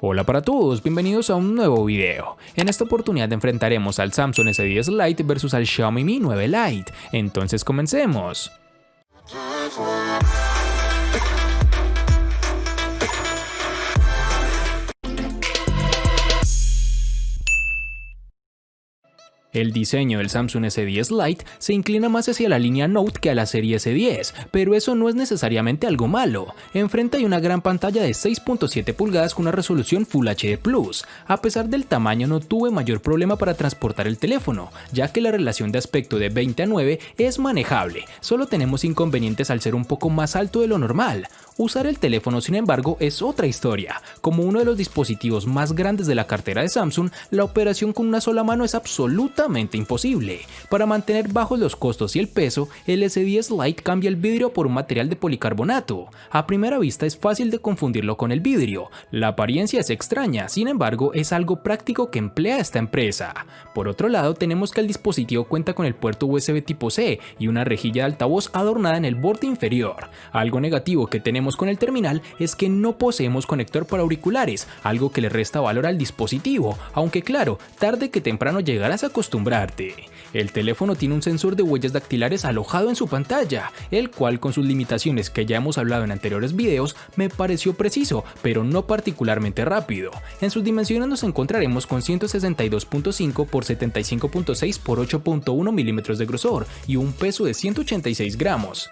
Hola para todos, bienvenidos a un nuevo video. En esta oportunidad enfrentaremos al Samsung S10 Lite versus al Xiaomi Mi 9 Lite. Entonces comencemos. El diseño del Samsung S10 Lite se inclina más hacia la línea Note que a la serie S10, pero eso no es necesariamente algo malo. Enfrente hay una gran pantalla de 6.7 pulgadas con una resolución Full HD+. A pesar del tamaño no tuve mayor problema para transportar el teléfono, ya que la relación de aspecto de 20:9 es manejable, solo tenemos inconvenientes al ser un poco más alto de lo normal. Usar el teléfono, sin embargo, es otra historia. Como uno de los dispositivos más grandes de la cartera de Samsung, la operación con una sola mano es absolutamente imposible. Para mantener bajos los costos y el peso, el S10 Lite cambia el vidrio por un material de policarbonato. A primera vista es fácil de confundirlo con el vidrio. La apariencia es extraña, sin embargo, es algo práctico que emplea esta empresa. Por otro lado, tenemos que el dispositivo cuenta con el puerto USB tipo C y una rejilla de altavoz adornada en el borde inferior. Algo negativo que tenemos con el terminal es que no poseemos conector para auriculares, algo que le resta valor al dispositivo, aunque claro, tarde que temprano llegarás a acostumbrarte. El teléfono tiene un sensor de huellas dactilares alojado en su pantalla, el cual con sus limitaciones que ya hemos hablado en anteriores videos me pareció preciso, pero no particularmente rápido. En sus dimensiones nos encontraremos con 162.5 x 75.6 x 8.1 milímetros de grosor y un peso de 186 gramos.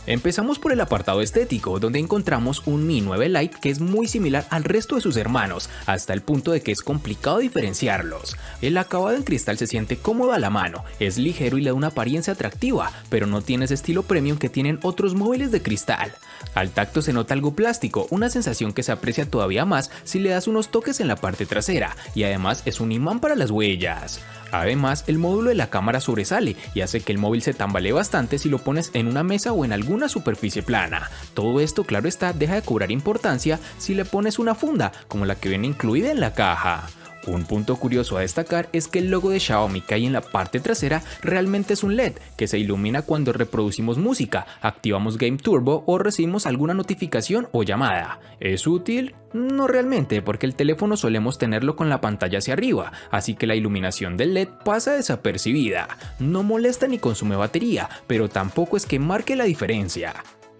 Empezamos por el apartado estético, donde encontramos un Mi 9 Lite que es muy similar al resto de sus hermanos, hasta el punto de que es complicado diferenciarlos. El acabado en cristal se siente cómodo a la mano, es ligero y le da una apariencia atractiva, pero no tiene ese estilo premium que tienen otros móviles de cristal. Al tacto se nota algo plástico, una sensación que se aprecia todavía más si le das unos toques en la parte trasera, y además es un imán para las huellas. Además, el módulo de la cámara sobresale y hace que el móvil se tambalee bastante si lo pones en una mesa o en alguna superficie plana. Todo esto, claro está, deja de cobrar importancia si le pones una funda, como la que viene incluida en la caja. Un punto curioso a destacar es que el logo de Xiaomi que hay en la parte trasera realmente es un LED que se ilumina cuando reproducimos música, activamos Game Turbo o recibimos alguna notificación o llamada. ¿Es útil? No realmente, porque el teléfono solemos tenerlo con la pantalla hacia arriba, así que la iluminación del LED pasa desapercibida. No molesta ni consume batería, pero tampoco es que marque la diferencia.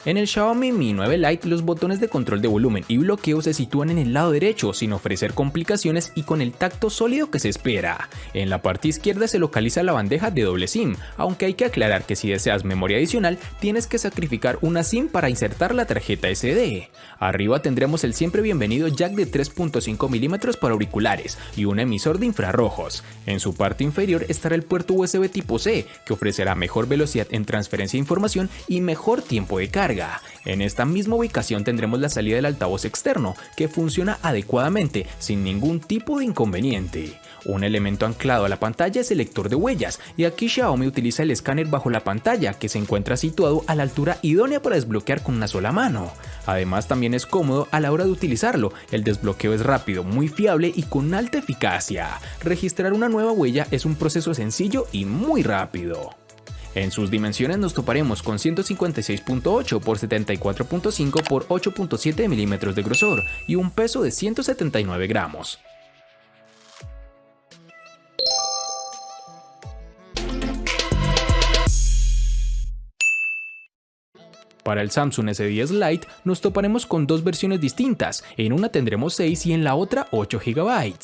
En el Xiaomi Mi 9 Lite los botones de control de volumen y bloqueo se sitúan en el lado derecho sin ofrecer complicaciones y con el tacto sólido que se espera. En la parte izquierda se localiza la bandeja de doble SIM, aunque hay que aclarar que si deseas memoria adicional tienes que sacrificar una SIM para insertar la tarjeta SD. Arriba tendremos el siempre bienvenido jack de 3.5 mm para auriculares y un emisor de infrarrojos. En su parte inferior estará el puerto USB tipo C, que ofrecerá mejor velocidad en transferencia de información y mejor tiempo de carga. En esta misma ubicación tendremos la salida del altavoz externo, que funciona adecuadamente, sin ningún tipo de inconveniente. Un elemento anclado a la pantalla es el lector de huellas, y aquí Xiaomi utiliza el escáner bajo la pantalla, que se encuentra situado a la altura idónea para desbloquear con una sola mano. Además también es cómodo a la hora de utilizarlo, el desbloqueo es rápido, muy fiable y con alta eficacia. Registrar una nueva huella es un proceso sencillo y muy rápido. En sus dimensiones nos toparemos con 156.8 x 74.5 x 8.7 milímetros de grosor y un peso de 179 gramos. Para el Samsung S10 Lite nos toparemos con dos versiones distintas, en una tendremos 6 y en la otra 8 GB.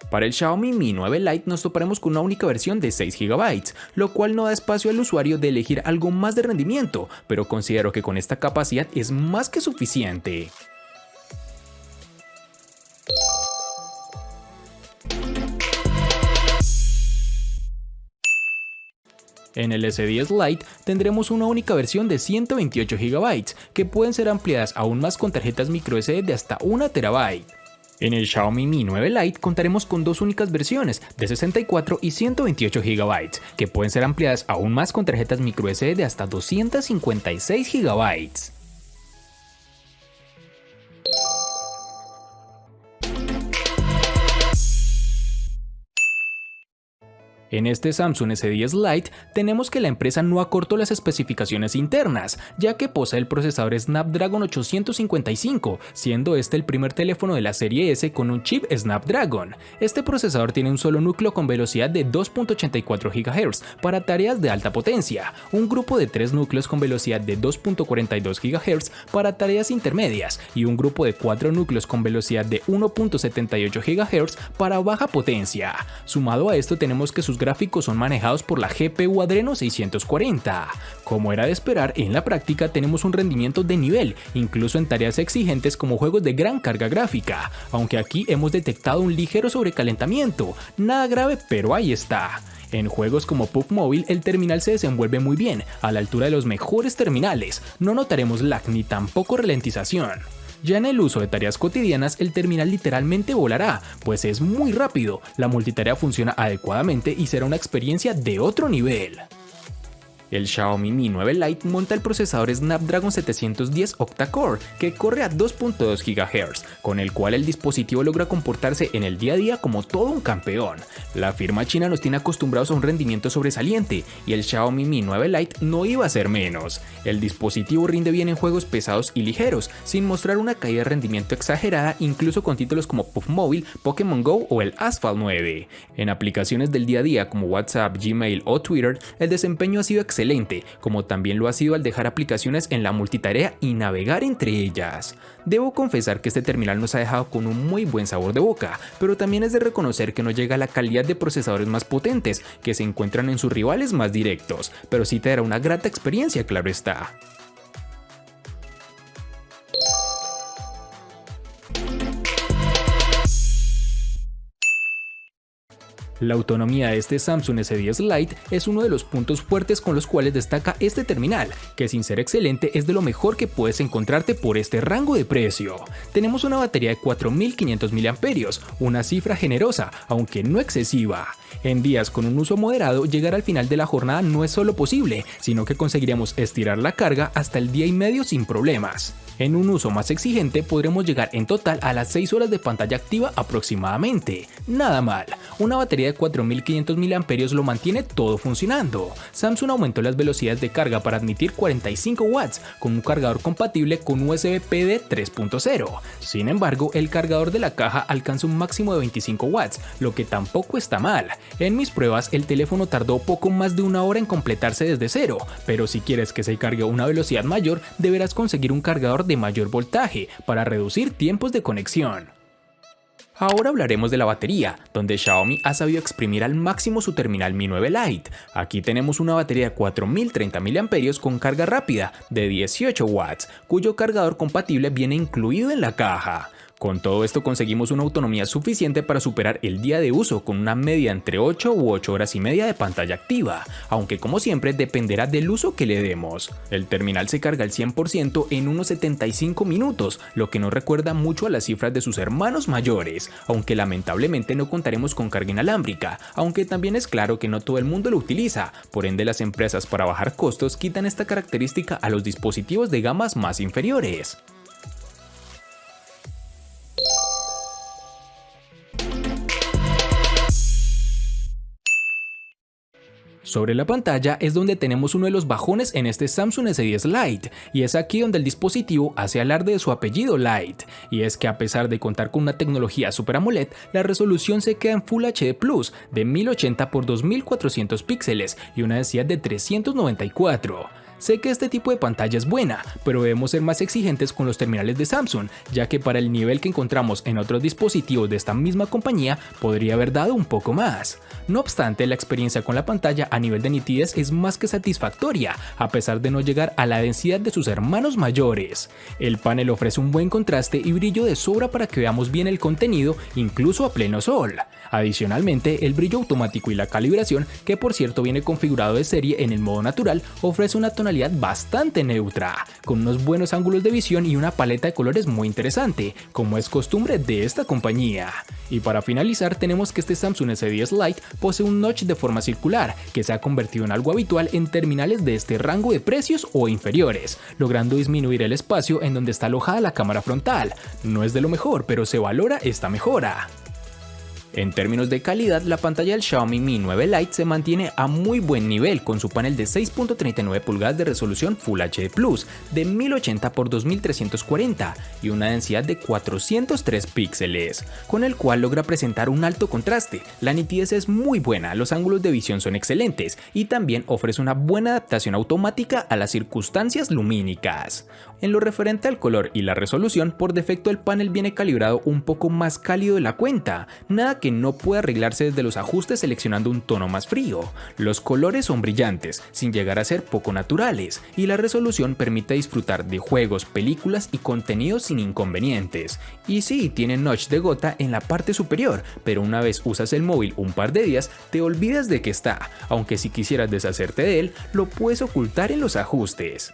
Para el Xiaomi Mi 9 Lite nos toparemos con una única versión de 6 GB, lo cual no da espacio al usuario de elegir algo más de rendimiento, pero considero que con esta capacidad es más que suficiente. En el S10 Lite tendremos una única versión de 128 GB, que pueden ser ampliadas aún más con tarjetas microSD de hasta 1 TB. En el Xiaomi Mi 9 Lite contaremos con dos únicas versiones de 64 y 128 GB, que pueden ser ampliadas aún más con tarjetas microSD de hasta 256 GB. En este Samsung S10 Lite tenemos que la empresa no acortó las especificaciones internas, ya que posee el procesador Snapdragon 855, siendo este el primer teléfono de la serie S con un chip Snapdragon. Este procesador tiene un solo núcleo con velocidad de 2.84 GHz para tareas de alta potencia, un grupo de 3 núcleos con velocidad de 2.42 GHz para tareas intermedias y un grupo de 4 núcleos con velocidad de 1.78 GHz para baja potencia. Sumado a esto tenemos que sus gráficos son manejados por la GPU Adreno 640. Como era de esperar, en la práctica tenemos un rendimiento de nivel, incluso en tareas exigentes como juegos de gran carga gráfica, aunque aquí hemos detectado un ligero sobrecalentamiento, nada grave pero ahí está. En juegos como PUBG Mobile el terminal se desenvuelve muy bien, a la altura de los mejores terminales, no notaremos lag ni tampoco ralentización. Ya en el uso de tareas cotidianas el terminal literalmente volará, pues es muy rápido, la multitarea funciona adecuadamente y será una experiencia de otro nivel. El Xiaomi Mi 9 Lite monta el procesador Snapdragon 710 octa-core que corre a 2.2 GHz, con el cual el dispositivo logra comportarse en el día a día como todo un campeón. La firma china nos tiene acostumbrados a un rendimiento sobresaliente y el Xiaomi Mi 9 Lite no iba a ser menos. El dispositivo rinde bien en juegos pesados y ligeros, sin mostrar una caída de rendimiento exagerada incluso con títulos como PUBG Mobile, Pokémon Go o el Asphalt 9. En aplicaciones del día a día como WhatsApp, Gmail o Twitter, el desempeño ha sido excelente, como también lo ha sido al dejar aplicaciones en la multitarea y navegar entre ellas. Debo confesar que este terminal nos ha dejado con un muy buen sabor de boca, pero también es de reconocer que no llega a la calidad de procesadores más potentes que se encuentran en sus rivales más directos, pero sí te dará una grata experiencia, claro está. La autonomía de este Samsung S10 Lite es uno de los puntos fuertes con los cuales destaca este terminal, que sin ser excelente es de lo mejor que puedes encontrarte por este rango de precio. Tenemos una batería de 4500 mAh, una cifra generosa, aunque no excesiva. En días con un uso moderado, llegar al final de la jornada no es solo posible, sino que conseguiremos estirar la carga hasta el día y medio sin problemas. En un uso más exigente podremos llegar en total a las 6 horas de pantalla activa aproximadamente. Nada mal, una batería de 4500 mAh lo mantiene todo funcionando. Samsung aumentó las velocidades de carga para admitir 45 watts con un cargador compatible con USB PD 3.0. Sin embargo, el cargador de la caja alcanza un máximo de 25 watts, lo que tampoco está mal. En mis pruebas el teléfono tardó poco más de una hora en completarse desde cero, pero si quieres que se cargue a una velocidad mayor deberás conseguir un cargador de mayor voltaje para reducir tiempos de conexión. Ahora hablaremos de la batería, donde Xiaomi ha sabido exprimir al máximo su terminal Mi 9 Lite. Aquí tenemos una batería de 4030 mAh con carga rápida de 18 watts, cuyo cargador compatible viene incluido en la caja. Con todo esto conseguimos una autonomía suficiente para superar el día de uso con una media entre 8 u 8 horas y media de pantalla activa, aunque como siempre dependerá del uso que le demos. El terminal se carga al 100% en unos 75 minutos, lo que nos recuerda mucho a las cifras de sus hermanos mayores, aunque lamentablemente no contaremos con carga inalámbrica, aunque también es claro que no todo el mundo lo utiliza, por ende las empresas para bajar costos quitan esta característica a los dispositivos de gamas más inferiores. Sobre la pantalla es donde tenemos uno de los bajones en este Samsung S10 Lite, y es aquí donde el dispositivo hace alarde de su apellido Lite, y es que a pesar de contar con una tecnología Super AMOLED, la resolución se queda en Full HD Plus de 1080 x 2400 píxeles y una densidad de 394. Sé que este tipo de pantalla es buena, pero debemos ser más exigentes con los terminales de Samsung, ya que para el nivel que encontramos en otros dispositivos de esta misma compañía podría haber dado un poco más. No obstante, la experiencia con la pantalla a nivel de nitidez es más que satisfactoria, a pesar de no llegar a la densidad de sus hermanos mayores. El panel ofrece un buen contraste y brillo de sobra para que veamos bien el contenido, incluso a pleno sol. Adicionalmente, el brillo automático y la calibración, que por cierto viene configurado de serie en el modo natural, ofrece una tonalidad bastante neutra, con unos buenos ángulos de visión y una paleta de colores muy interesante, como es costumbre de esta compañía. Y para finalizar tenemos que este Samsung S10 Lite posee un notch de forma circular, que se ha convertido en algo habitual en terminales de este rango de precios o inferiores, logrando disminuir el espacio en donde está alojada la cámara frontal. No es de lo mejor, pero se valora esta mejora. En términos de calidad, la pantalla del Xiaomi Mi 9 Lite se mantiene a muy buen nivel con su panel de 6.39 pulgadas de resolución Full HD Plus de 1080 x 2340 y una densidad de 403 píxeles, con el cual logra presentar un alto contraste. La nitidez es muy buena, los ángulos de visión son excelentes y también ofrece una buena adaptación automática a las circunstancias lumínicas. En lo referente al color y la resolución, por defecto el panel viene calibrado un poco más cálido de la cuenta, nada que no puede arreglarse desde los ajustes seleccionando un tono más frío. Los colores son brillantes, sin llegar a ser poco naturales, y la resolución permite disfrutar de juegos, películas y contenidos sin inconvenientes. Y sí, tiene notch de gota en la parte superior, pero una vez usas el móvil un par de días, te olvidas de que está, aunque si quisieras deshacerte de él, lo puedes ocultar en los ajustes.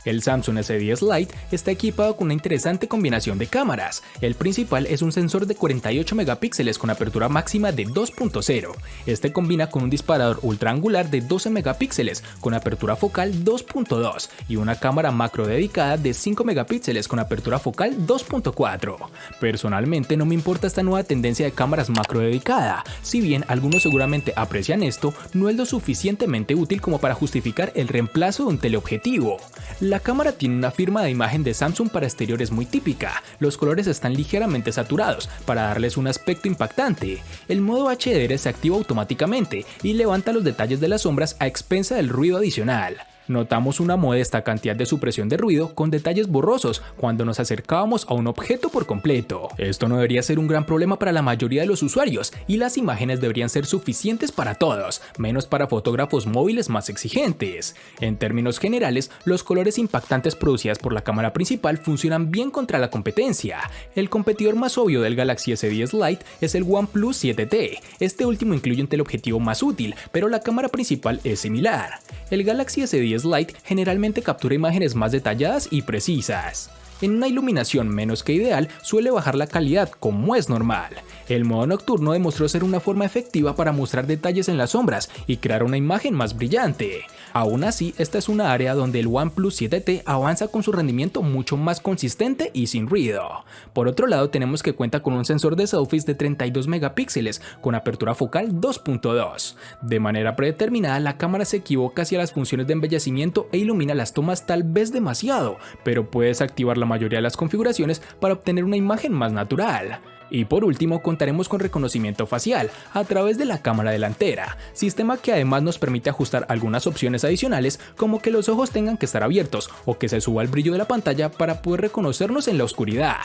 El Samsung S10 Lite está equipado con una interesante combinación de cámaras. El principal es un sensor de 48 megapíxeles con apertura máxima de 2.0. Este combina con un disparador ultra angular de 12 megapíxeles con apertura focal 2.2 y una cámara macro dedicada de 5 megapíxeles con apertura focal 2.4. Personalmente no me importa esta nueva tendencia de cámaras macro dedicada. Si bien algunos seguramente aprecian esto, no es lo suficientemente útil como para justificar el reemplazo de un teleobjetivo. La cámara tiene una firma de imagen de Samsung para exteriores muy típica, los colores están ligeramente saturados para darles un aspecto impactante. El modo HDR se activa automáticamente y levanta los detalles de las sombras a expensa del ruido adicional. Notamos una modesta cantidad de supresión de ruido con detalles borrosos cuando nos acercábamos a un objeto por completo. Esto no debería ser un gran problema para la mayoría de los usuarios y las imágenes deberían ser suficientes para todos, menos para fotógrafos móviles más exigentes. En términos generales, los colores impactantes producidos por la cámara principal funcionan bien contra la competencia. El competidor más obvio del Galaxy S10 Lite es el OnePlus 7T. Este último incluye un teleobjetivo más útil, pero la cámara principal es similar. El Galaxy S10 Lite generalmente captura imágenes más detalladas y precisas. En una iluminación menos que ideal suele bajar la calidad como es normal. El modo nocturno demostró ser una forma efectiva para mostrar detalles en las sombras y crear una imagen más brillante. Aún así, esta es una área donde el OnePlus 7T avanza con su rendimiento mucho más consistente y sin ruido. Por otro lado, tenemos que cuenta con un sensor de selfies de 32 megapíxeles con apertura focal 2.2. De manera predeterminada, la cámara se equivoca hacia las funciones de embellecimiento e ilumina las tomas tal vez demasiado, pero puedes activar la mayoría de las configuraciones para obtener una imagen más natural. Y por último, contaremos con reconocimiento facial a través de la cámara delantera, sistema que además nos permite ajustar algunas opciones adicionales como que los ojos tengan que estar abiertos o que se suba el brillo de la pantalla para poder reconocernos en la oscuridad.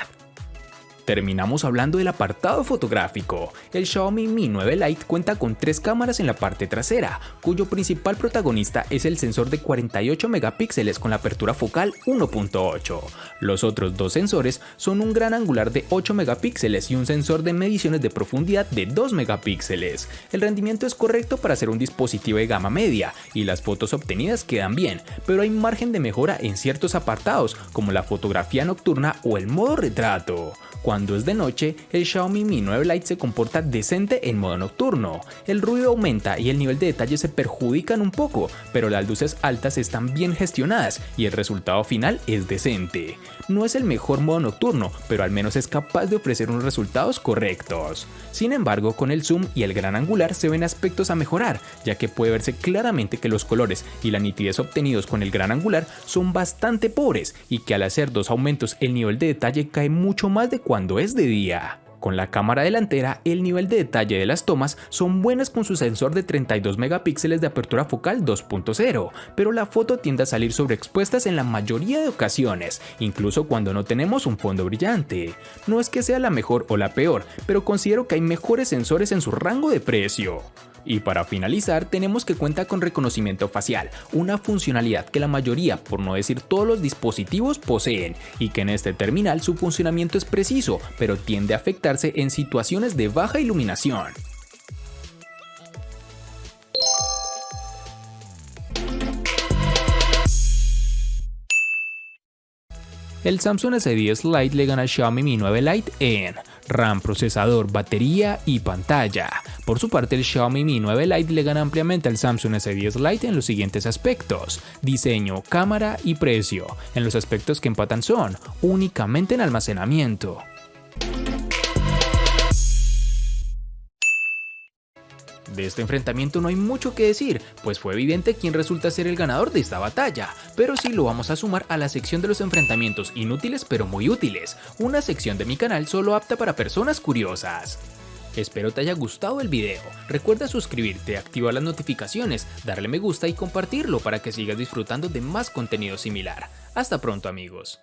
Terminamos hablando del apartado fotográfico. El Xiaomi Mi 9 Lite cuenta con 3 cámaras en la parte trasera, cuyo principal protagonista es el sensor de 48 megapíxeles con la apertura focal 1.8. Los otros 2 sensores son un gran angular de 8 megapíxeles y un sensor de mediciones de profundidad de 2 megapíxeles. El rendimiento es correcto para ser un dispositivo de gama media y las fotos obtenidas quedan bien, pero hay margen de mejora en ciertos apartados como la fotografía nocturna o el modo retrato. Cuando es de noche, el Xiaomi Mi 9 Lite se comporta decente en modo nocturno. El ruido aumenta y el nivel de detalle se perjudican un poco, pero las luces altas están bien gestionadas y el resultado final es decente. No es el mejor modo nocturno, pero al menos es capaz de ofrecer unos resultados correctos. Sin embargo, con el zoom y el gran angular se ven aspectos a mejorar, ya que puede verse claramente que los colores y la nitidez obtenidos con el gran angular son bastante pobres y que al hacer 2 aumentos el nivel de detalle cae mucho más de cuando es de día. Con la cámara delantera, el nivel de detalle de las tomas son buenas con su sensor de 32 megapíxeles de apertura focal 2.0, pero la foto tiende a salir sobreexpuestas en la mayoría de ocasiones, incluso cuando no tenemos un fondo brillante. No es que sea la mejor o la peor, pero considero que hay mejores sensores en su rango de precio. Y para finalizar, tenemos que cuenta con reconocimiento facial, una funcionalidad que la mayoría, por no decir todos los dispositivos poseen, y que en este terminal su funcionamiento es preciso, pero tiende a afectarse en situaciones de baja iluminación. El Samsung S10 Lite le gana al Xiaomi Mi 9 Lite en RAM, procesador, batería y pantalla. Por su parte, el Xiaomi Mi 9 Lite le gana ampliamente al Samsung S10 Lite en los siguientes aspectos: diseño, cámara y precio. En los aspectos que empatan son únicamente en almacenamiento. De este enfrentamiento no hay mucho que decir, pues fue evidente quién resulta ser el ganador de esta batalla, pero sí lo vamos a sumar a la sección de los enfrentamientos inútiles pero muy útiles, una sección de mi canal solo apta para personas curiosas. Espero te haya gustado el video, recuerda suscribirte, activar las notificaciones, darle me gusta y compartirlo para que sigas disfrutando de más contenido similar. Hasta pronto amigos.